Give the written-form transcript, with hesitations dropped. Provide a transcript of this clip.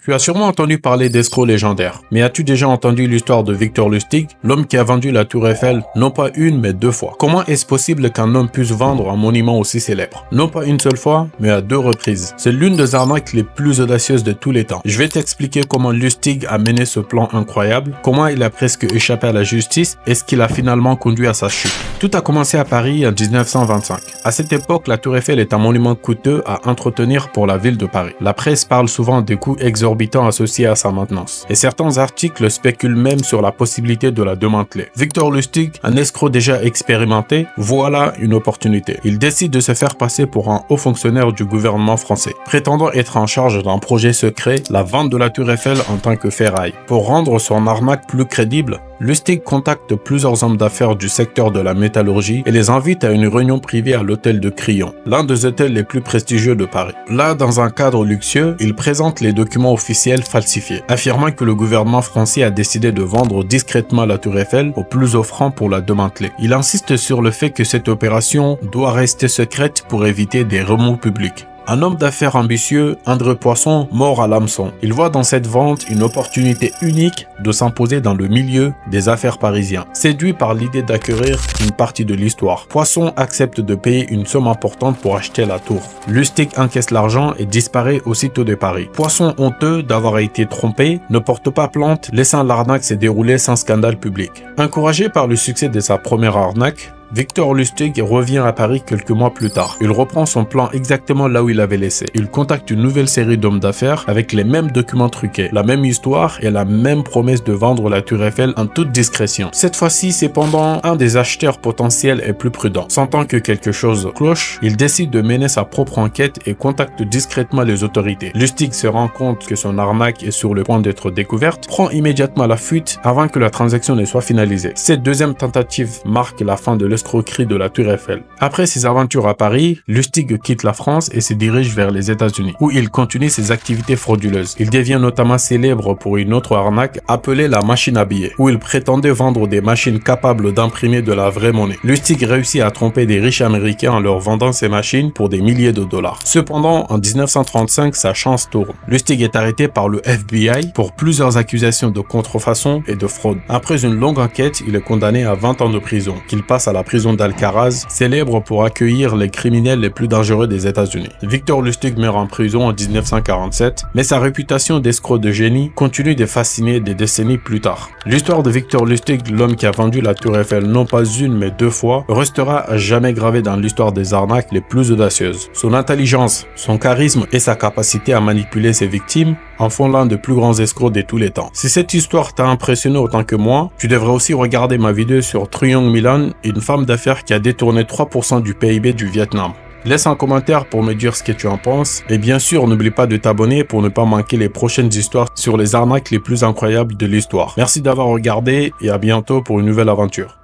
Tu as sûrement entendu parler d'escrocs légendaires, mais as-tu déjà entendu l'histoire de Victor Lustig, l'homme qui a vendu la Tour Eiffel non pas une mais deux fois? Comment est-ce possible qu'un homme puisse vendre un monument aussi célèbre? Non pas une seule fois, mais à deux reprises. C'est l'une des arnaques les plus audacieuses de tous les temps. Je vais t'expliquer comment Lustig a mené ce plan incroyable, comment il a presque échappé à la justice et ce qui l'a finalement conduit à sa chute. Tout a commencé à Paris en 1925. À cette époque, la Tour Eiffel est un monument coûteux à entretenir pour la ville de Paris. La presse parle souvent des coûts exorbitants associés à sa maintenance. Et certains articles spéculent même sur la possibilité de la démanteler. Victor Lustig, un escroc déjà expérimenté, voilà une opportunité. Il décide de se faire passer pour un haut fonctionnaire du gouvernement français, prétendant être en charge d'un projet secret, la vente de la Tour Eiffel en tant que ferraille. Pour rendre son arnaque plus crédible, Lustig contacte plusieurs hommes d'affaires du secteur de la métallurgie et les invite à une réunion privée à l'hôtel de Crillon, l'un des hôtels les plus prestigieux de Paris. Là, dans un cadre luxueux, il présente les documents officiels falsifiés, affirmant que le gouvernement français a décidé de vendre discrètement la Tour Eiffel au plus offrant pour la démanteler. Il insiste sur le fait que cette opération doit rester secrète pour éviter des remous publics. Un homme d'affaires ambitieux, André Poisson, mord à l'hameçon. Il voit dans cette vente une opportunité unique de s'imposer dans le milieu des affaires parisiens. Séduit par l'idée d'acquérir une partie de l'histoire, Poisson accepte de payer une somme importante pour acheter la tour. Lustig encaisse l'argent et disparaît aussitôt de Paris. Poisson, honteux d'avoir été trompé, ne porte pas plainte, laissant l'arnaque se dérouler sans scandale public. Encouragé par le succès de sa première arnaque, Victor Lustig revient à Paris quelques mois plus tard. Il reprend son plan exactement là où il avait laissé. Il contacte une nouvelle série d'hommes d'affaires avec les mêmes documents truqués, la même histoire et la même promesse de vendre la Tour Eiffel en toute discrétion. Cette fois-ci, cependant, un des acheteurs potentiels est plus prudent. Sentant que quelque chose cloche, il décide de mener sa propre enquête et contacte discrètement les autorités. Lustig se rend compte que son arnaque est sur le point d'être découverte, prend immédiatement la fuite avant que la transaction ne soit finalisée. Cette deuxième tentative marque la fin de l'escroquerie de la Tour Eiffel. Après ses aventures à Paris, Lustig quitte la France et se dirige vers les États-Unis, où il continue ses activités frauduleuses. Il devient notamment célèbre pour une autre arnaque appelée la machine à billets, où il prétendait vendre des machines capables d'imprimer de la vraie monnaie. Lustig réussit à tromper des riches américains en leur vendant ces machines pour des milliers de dollars. Cependant, en 1935, sa chance tourne. Lustig est arrêté par le FBI pour plusieurs accusations de contrefaçon et de fraude. Après une longue enquête, il est condamné à 20 ans de prison, qu'il passe à la prison d'Alcatraz, célèbre pour accueillir les criminels les plus dangereux des États-Unis. Victor Lustig meurt en prison en 1947, mais sa réputation d'escroc de génie continue de fasciner des décennies plus tard. L'histoire de Victor Lustig, l'homme qui a vendu la Tour Eiffel non pas une mais deux fois, restera à jamais gravée dans l'histoire des arnaques les plus audacieuses. Son intelligence, son charisme et sa capacité à manipuler ses victimes en font l'un des plus grands escrocs de tous les temps. Si cette histoire t'a impressionné autant que moi, tu devrais aussi regarder ma vidéo sur Truong Milan, une femme d'affaires qui a détourné 3% du PIB du Vietnam. Laisse un commentaire pour me dire ce que tu en penses et bien sûr n'oublie pas de t'abonner pour ne pas manquer les prochaines histoires sur les arnaques les plus incroyables de l'histoire. Merci d'avoir regardé et à bientôt pour une nouvelle aventure.